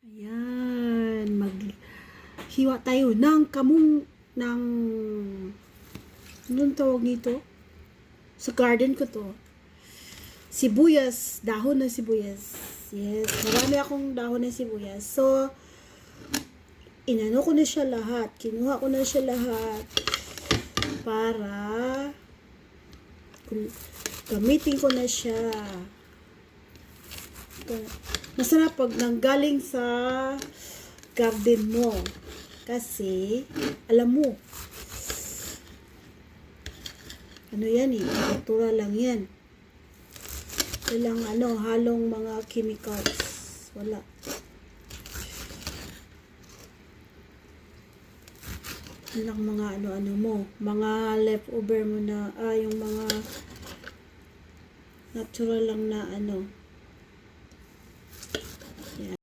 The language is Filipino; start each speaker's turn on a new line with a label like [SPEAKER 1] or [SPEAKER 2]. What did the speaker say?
[SPEAKER 1] Ayan, maghiwa tayo ng ng, anong tawag nito? Sa garden ko to. Sibuyas, dahon ng sibuyas. Yes, marami akong dahon ng sibuyas. So, inano ko na siya lahat. Kinuha ko na siya lahat para gamitin ko na siya. Masarap pag nanggaling sa garden mo. Kasi, alam mo, ano yan eh, natural lang yan. Walang halong mga chemicals. Wala. Walang mga ano mo, mga leftover mo na, yung mga natural lang na